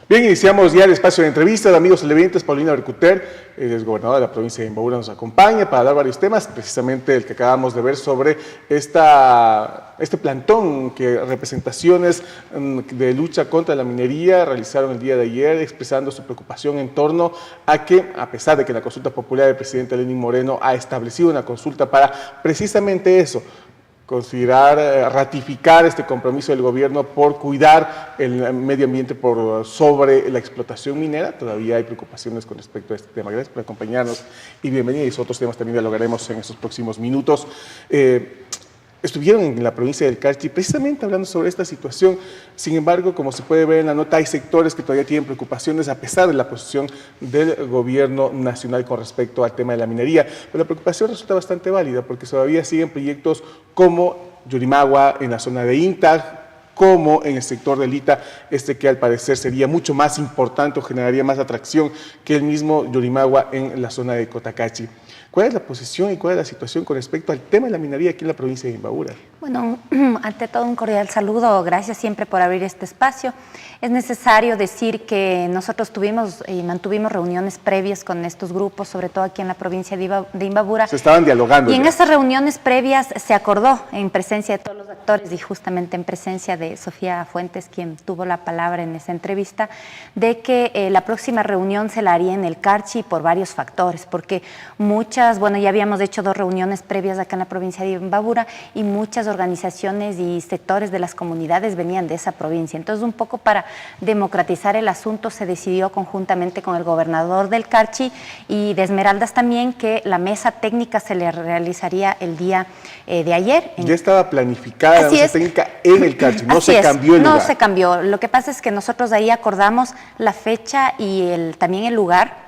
Bien, iniciamos ya el espacio de entrevistas. Amigos televidentes, Paulina Bercuter, el exgobernador de la provincia de Imbabura, nos acompaña para hablar varios temas, precisamente el que acabamos de ver sobre este plantón que representaciones de lucha contra la minería realizaron el día de ayer, expresando su preocupación en torno a que, a pesar de que la consulta popular del presidente Lenín Moreno ha establecido una consulta para precisamente eso, considerar, ratificar este compromiso del gobierno por cuidar el medio ambiente por sobre la explotación minera. Todavía hay preocupaciones con respecto a este tema. Gracias por acompañarnos y bienvenidos. Otros temas también dialogaremos en estos próximos minutos. Estuvieron en la provincia del Carchi precisamente hablando sobre esta situación. Sin embargo, como se puede ver en la nota, hay sectores que todavía tienen preocupaciones a pesar de la posición del gobierno nacional con respecto al tema de la minería. Pero la preocupación resulta bastante válida porque todavía siguen proyectos como Yurimagua en la zona de Inta, como en el sector del Ita, que al parecer sería mucho más importante o generaría más atracción que el mismo Yurimagua en la zona de Cotacachi. ¿Cuál es la posición y cuál es la situación con respecto al tema de la minería aquí en la provincia de Imbabura? Bueno, ante todo un cordial saludo, gracias siempre por abrir este espacio. Es necesario decir que nosotros tuvimos y mantuvimos reuniones previas con estos grupos, sobre todo aquí en la provincia de Imbabura. Se estaban dialogando. Y en esas reuniones previas se acordó, en presencia de todos los actores y justamente en presencia de Sofía Fuentes, quien tuvo la palabra en esa entrevista, de que la próxima reunión se la haría en el Carchi por varios factores, porque ya habíamos hecho 2 reuniones previas acá en la provincia de Imbabura y muchas organizaciones y sectores de las comunidades venían de esa provincia. Entonces, un poco para democratizar el asunto, se decidió conjuntamente con el gobernador del Carchi y de Esmeraldas también que la mesa técnica se le realizaría el día de ayer. Ya estaba planificada la mesa técnica en el Carchi, no se cambió el lugar. No se cambió. Lo que pasa es que nosotros ahí acordamos la fecha y también el lugar.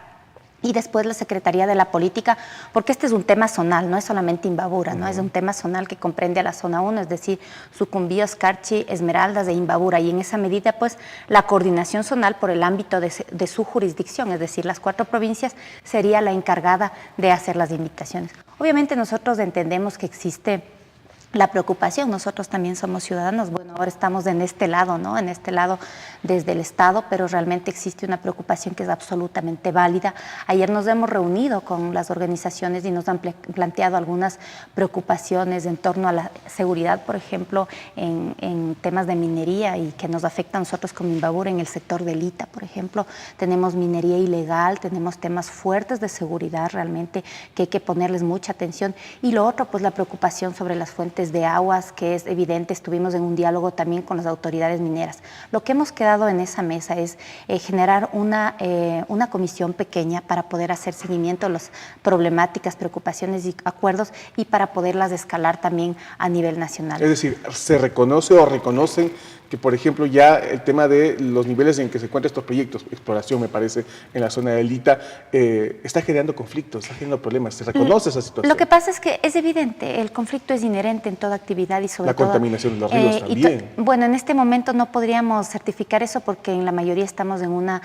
Y después la Secretaría de la Política, porque este es un tema zonal, no es solamente Imbabura, ¿no? Es un tema zonal que comprende a la zona 1, es decir, Sucumbíos, Carchi, Esmeraldas e Imbabura. Y en esa medida, pues, la coordinación zonal por el ámbito de su jurisdicción, es decir, las 4 provincias, sería la encargada de hacer las invitaciones. Obviamente nosotros entendemos que existe la preocupación, nosotros también somos ciudadanos, bueno, ahora estamos en este lado, ¿no? En este lado desde el Estado, pero realmente existe una preocupación que es absolutamente válida. Ayer nos hemos reunido con las organizaciones y nos han planteado algunas preocupaciones en torno a la seguridad, por ejemplo, en temas de minería y que nos afecta a nosotros como Imbabura en el sector del Ita, por ejemplo. Tenemos minería ilegal, tenemos temas fuertes de seguridad realmente que hay que ponerles mucha atención. Y lo otro, pues la preocupación sobre las fuentes de aguas, que es evidente, estuvimos en un diálogo también con las autoridades mineras. Lo que hemos quedado en esa mesa es generar una comisión pequeña para poder hacer seguimiento a las problemáticas, preocupaciones y acuerdos y para poderlas escalar también a nivel nacional. Es decir, ¿se reconoce o reconocen que, por ejemplo, ya el tema de los niveles en que se encuentran estos proyectos, exploración me parece, en la zona del Ita, está generando conflictos, está generando problemas? ¿Se reconoce esa situación? Lo que pasa es que es evidente, el conflicto es inherente en toda actividad y sobre todo... La contaminación de los ríos también. Bueno, en este momento no podríamos certificar eso porque en la mayoría estamos en una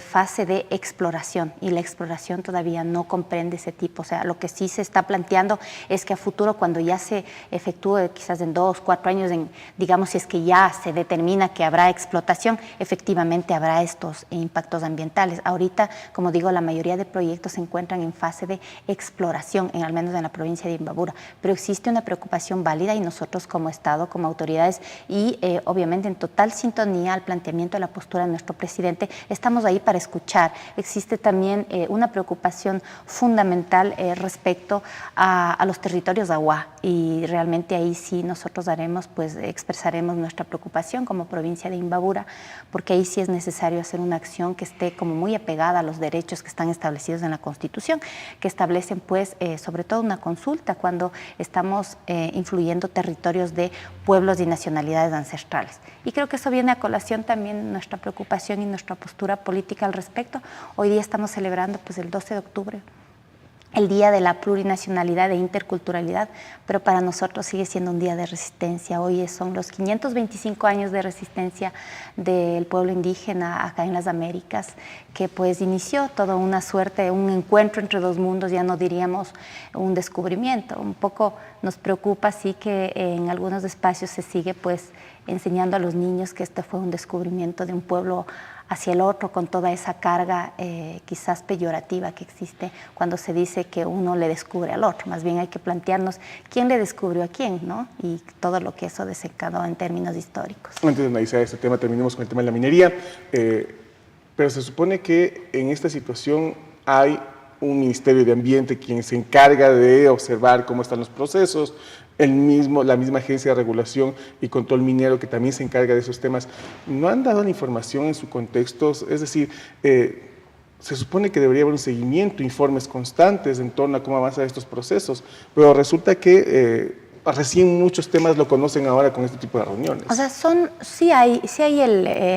fase de exploración y la exploración todavía no comprende ese tipo. O sea, lo que sí se está planteando es que a futuro, cuando ya se efectúe, quizás en 2, 4 años, digamos, si es que ya se determina que habrá explotación, efectivamente habrá estos impactos ambientales. Ahorita, como digo, la mayoría de proyectos se encuentran en fase de exploración, al menos en la provincia de Imbabura, pero existe una preocupación válida y nosotros como Estado, como autoridades y obviamente en total sintonía al planteamiento de la postura de nuestro presidente, estamos ahí para escuchar. Existe también una preocupación fundamental respecto a los territorios de agua y realmente ahí sí nosotros expresaremos nuestra preocupación como provincia de Imbabura, porque ahí sí es necesario hacer una acción que esté como muy apegada a los derechos que están establecidos en la Constitución, que establecen pues sobre todo una consulta cuando estamos influyendo territorios de pueblos y nacionalidades ancestrales. Y creo que eso viene a colación también nuestra preocupación y nuestra postura política al respecto. Hoy día estamos celebrando pues el 12 de octubre el Día de la Plurinacionalidad e Interculturalidad, pero para nosotros sigue siendo un día de resistencia. Hoy son los 525 años de resistencia del pueblo indígena acá en las Américas, que pues inició toda una suerte, un encuentro entre 2 mundos, ya no diríamos un descubrimiento. Un poco nos preocupa sí que en algunos espacios se sigue pues enseñando a los niños que este fue un descubrimiento de un pueblo hacia el otro con toda esa carga quizás peyorativa que existe cuando se dice que uno le descubre al otro. Más bien hay que plantearnos quién le descubrió a quién, ¿no? Y todo lo que eso desencadenó en términos históricos. Antes de analizar este tema, terminemos con el tema de la minería. Pero se supone que en esta situación hay un Ministerio de Ambiente quien se encarga de observar cómo están los procesos, la misma agencia de regulación y control minero que también se encarga de esos temas. ¿No han dado la información en su contexto? Es decir, se supone que debería haber un seguimiento, informes constantes en torno a cómo avanzan estos procesos, pero resulta que recién muchos temas lo conocen ahora con este tipo de reuniones. O sea, sí hay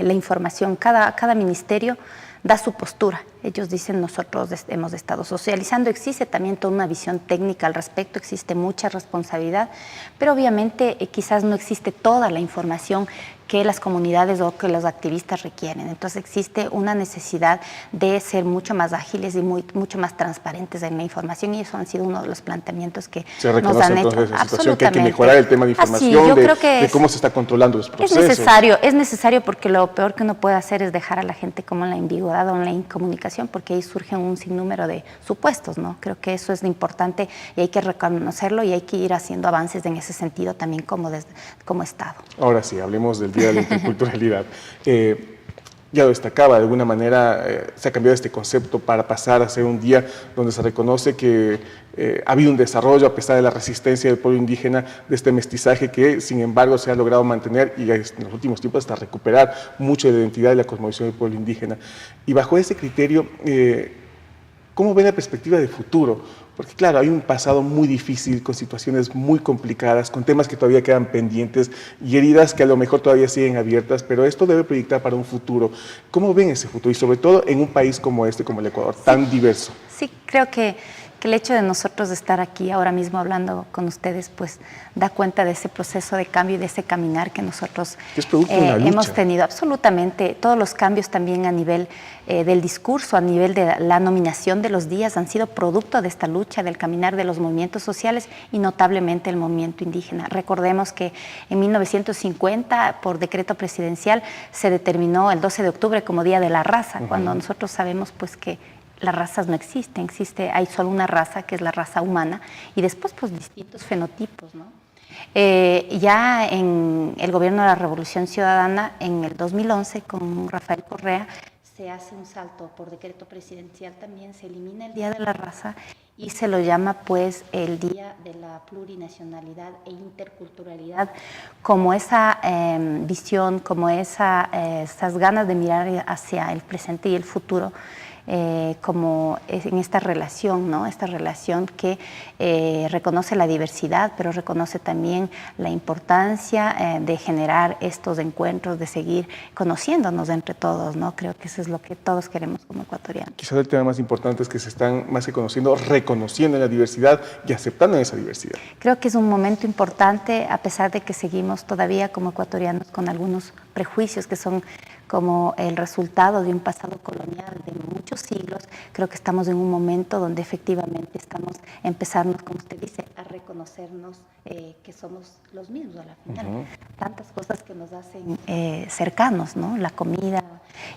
la información, cada ministerio da su postura. Ellos dicen, nosotros hemos estado socializando, existe también toda una visión técnica al respecto, existe mucha responsabilidad, pero obviamente quizás no existe toda la información que las comunidades o que los activistas requieren. Entonces existe una necesidad de ser mucho más ágiles y mucho más transparentes en la información, y eso han sido uno de los planteamientos que nos han hecho. Esa situación que hay que mejorar el tema de información, de cómo se está controlando los procesos. Es necesario porque lo peor que uno puede hacer es dejar a la gente como en la ambigüedad o en la incomunicación, porque ahí surgen un sinnúmero de supuestos, ¿no? Creo que eso es lo importante y hay que reconocerlo y hay que ir haciendo avances en ese sentido también como Estado. Ahora sí, hablemos del Día de la Interculturalidad. Ya lo destacaba, de alguna manera se ha cambiado este concepto para pasar a ser un día donde se reconoce que ha habido un desarrollo a pesar de la resistencia del pueblo indígena, de este mestizaje que sin embargo se ha logrado mantener y en los últimos tiempos hasta recuperar mucho de la identidad y la cosmovisión del pueblo indígena. Y bajo ese criterio, ¿cómo ve la perspectiva de futuro? Porque claro, hay un pasado muy difícil, con situaciones muy complicadas, con temas que todavía quedan pendientes y heridas que a lo mejor todavía siguen abiertas, pero esto debe proyectar para un futuro. ¿Cómo ven ese futuro? Y sobre todo en un país como este, como el Ecuador, tan diverso. Sí, creo que el hecho de nosotros estar aquí ahora mismo hablando con ustedes, pues da cuenta de ese proceso de cambio y de ese caminar que nosotros hemos tenido. Absolutamente, todos los cambios también a nivel del discurso, a nivel de la nominación de los días han sido producto de esta lucha, del caminar de los movimientos sociales y notablemente el movimiento indígena. Recordemos que en 1950, por decreto presidencial, se determinó el 12 de octubre como Día de la Raza, cuando nosotros sabemos pues que las razas no existen, hay solo una raza que es la raza humana y después pues distintos fenotipos, ¿no? Ya en el gobierno de la Revolución Ciudadana, en el 2011, con Rafael Correa, se hace un salto por decreto presidencial también, se elimina el Día de la Raza y se lo llama pues el Día de la Plurinacionalidad e Interculturalidad, como esa visión, como esas ganas de mirar hacia el presente y el futuro, como en esta relación, ¿no? Esta relación que reconoce la diversidad, pero reconoce también la importancia de generar estos encuentros, de seguir conociéndonos entre todos, ¿no? Creo que eso es lo que todos queremos como ecuatorianos. Quizás el tema más importante es que se están más que conociendo, reconociendo la diversidad y aceptando esa diversidad. Creo que es un momento importante, a pesar de que seguimos todavía como ecuatorianos con algunos prejuicios que son como el resultado de un pasado colonial de muchos siglos. Creo que estamos en un momento donde efectivamente estamos empezando, como usted dice, a reconocernos que somos los mismos a la final. Tantas cosas que nos hacen cercanos, ¿no? La comida,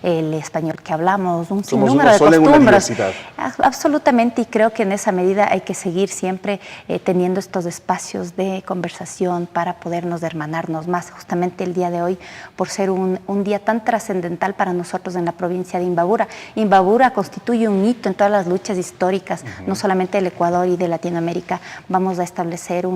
el español que hablamos, un sinnúmero de costumbres. Absolutamente, y creo que en esa medida hay que seguir siempre teniendo estos espacios de conversación para podernos hermanarnos más. Justamente el día de hoy, por ser un día tan trascendental para nosotros en la provincia de Imbabura. Imbabura constituye un hito en todas las luchas históricas, no solamente del Ecuador y de Latinoamérica. Vamos a establecer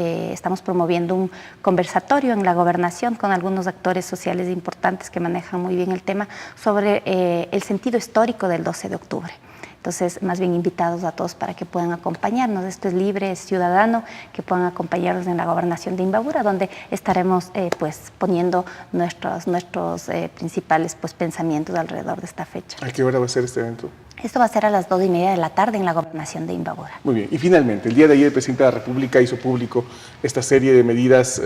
estamos promoviendo un conversatorio en la gobernación con algunos actores sociales importantes que manejan muy bien el tema sobre el sentido histórico del 12 de octubre. Entonces, más bien invitados a todos para que puedan acompañarnos. Esto es libre, es ciudadano, que puedan acompañarnos en la gobernación de Imbabura, donde estaremos pues poniendo nuestros principales pues pensamientos alrededor de esta fecha. ¿A qué hora va a ser este evento? Esto va a ser a las 2:30 de la tarde en la gobernación de Imbabura. Muy bien. Y finalmente, el día de ayer el presidente de la República hizo público esta serie de medidas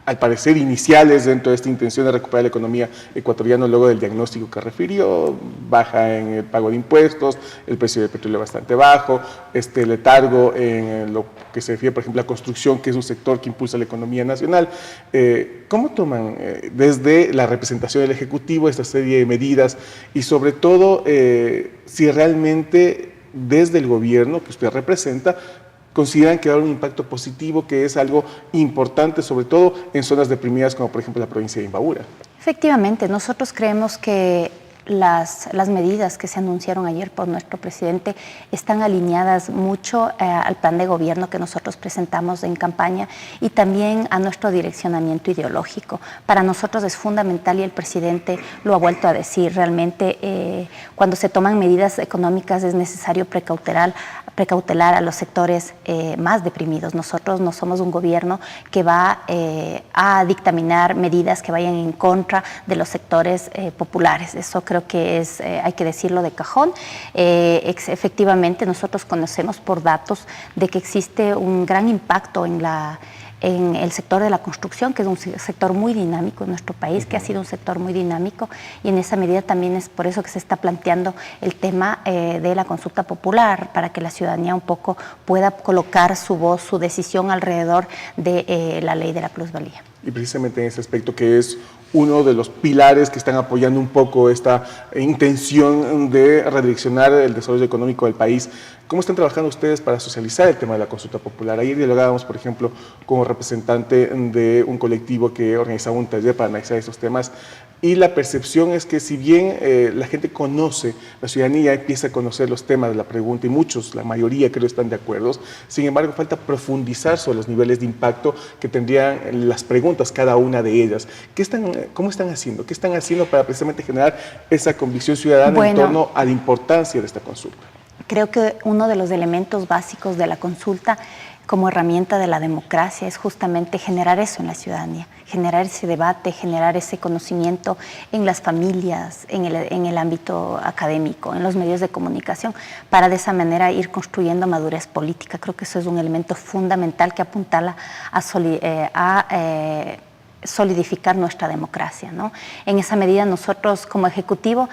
al parecer, iniciales dentro de esta intención de recuperar la economía ecuatoriana luego del diagnóstico que refirió, baja en el pago de impuestos, el precio del petróleo bastante bajo, este letargo en lo que se refiere, por ejemplo, a construcción, que es un sector que impulsa la economía nacional. ¿Cómo toman desde la representación del Ejecutivo esta serie de medidas y sobre todo si realmente desde el gobierno que usted representa consideran que va a haber un impacto positivo, que es algo importante, sobre todo en zonas deprimidas como por ejemplo la provincia de Imbabura? Efectivamente, nosotros creemos que las medidas que se anunciaron ayer por nuestro presidente están alineadas mucho al plan de gobierno que nosotros presentamos en campaña y también a nuestro direccionamiento ideológico. Para nosotros es fundamental, y el presidente lo ha vuelto a decir, realmente cuando se toman medidas económicas es necesario precautelar a los sectores más deprimidos. Nosotros no somos un gobierno que va a dictaminar medidas que vayan en contra de los sectores populares. Eso creo que es, hay que decirlo de cajón. Efectivamente, nosotros conocemos por datos de que existe un gran impacto en el sector de la construcción, que es un sector muy dinámico en nuestro país, que ha sido un sector muy dinámico, y en esa medida también es por eso que se está planteando el tema de la consulta popular, para que la ciudadanía un poco pueda colocar su voz, su decisión alrededor de la ley de la plusvalía. Y precisamente en ese aspecto, que es uno de los pilares que están apoyando un poco esta intención de redireccionar el desarrollo económico del país. ¿Cómo están trabajando ustedes para socializar el tema de la consulta popular? Ayer dialogábamos, por ejemplo, como representante de un colectivo que organizaba un taller para analizar estos temas, y la percepción es que si bien la gente conoce, la ciudadanía empieza a conocer los temas de la pregunta, y muchos, la mayoría creo están de acuerdo, sin embargo falta profundizar sobre los niveles de impacto que tendrían las preguntas, cada una de ellas. ¿Cómo están haciendo? ¿Qué están haciendo para precisamente generar esa convicción ciudadana en torno a la importancia de esta consulta? Creo que uno de los elementos básicos de la consulta como herramienta de la democracia es justamente generar eso en la ciudadanía, generar ese debate, generar ese conocimiento en las familias, en el ámbito académico, en los medios de comunicación, para de esa manera ir construyendo madurez política. Creo que eso es un elemento fundamental que apuntala a solidificar nuestra democracia, ¿no? En esa medida nosotros como Ejecutivo,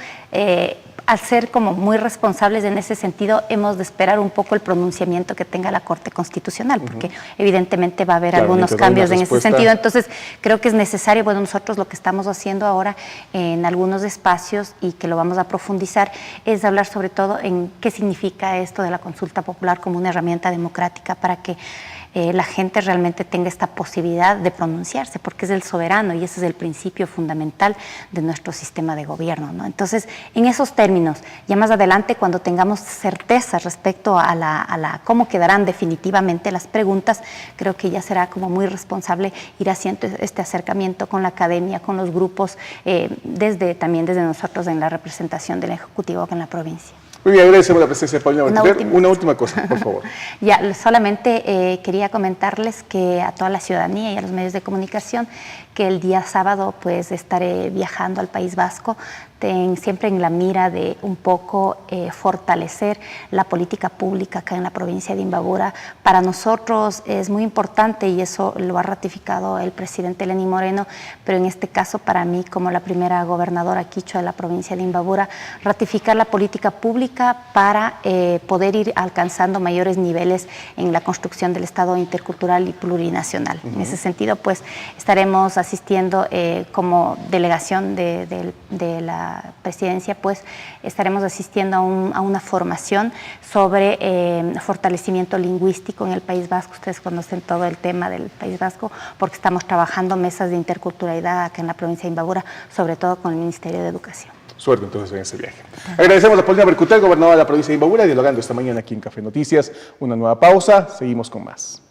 al ser como muy responsables en ese sentido, hemos de esperar un poco el pronunciamiento que tenga la Corte Constitucional, porque evidentemente va a haber algunos cambios en ese sentido. Entonces, creo que es necesario, bueno, nosotros lo que estamos haciendo ahora en algunos espacios, y que lo vamos a profundizar, es hablar sobre todo en qué significa esto de la consulta popular como una herramienta democrática para que la gente realmente tenga esta posibilidad de pronunciarse, porque es el soberano y ese es el principio fundamental de nuestro sistema de gobierno, ¿no? Entonces, en esos términos, ya más adelante, cuando tengamos certeza respecto a cómo quedarán definitivamente las preguntas, creo que ya será como muy responsable ir haciendo este acercamiento con la academia, con los grupos, también desde nosotros en la representación del Ejecutivo acá en la provincia. Muy bien, agradecemos la presencia de Paulina Bercuter. Una última cosa, por favor. Ya, solamente quería comentarles que a toda la ciudadanía y a los medios de comunicación que el día sábado pues estaré viajando al País Vasco, siempre en la mira de un poco fortalecer la política pública acá en la provincia de Imbabura. Para nosotros es muy importante, y eso lo ha ratificado el presidente Lenín Moreno, pero en este caso para mí, como la primera gobernadora quichua de la provincia de Imbabura, ratificar la política pública para poder ir alcanzando mayores niveles en la construcción del Estado intercultural y plurinacional. En ese sentido, pues estaremos asistiendo como delegación de la presidencia, pues estaremos asistiendo a una formación sobre fortalecimiento lingüístico en el País Vasco. Ustedes conocen todo el tema del País Vasco porque estamos trabajando mesas de interculturalidad acá en la provincia de Imbabura, sobre todo con el Ministerio de Educación. Suerte entonces en ese viaje. Agradecemos a Paulina Bercuter, gobernadora de la provincia de Imbabura, dialogando esta mañana aquí en Café Noticias. Una nueva pausa, seguimos con más.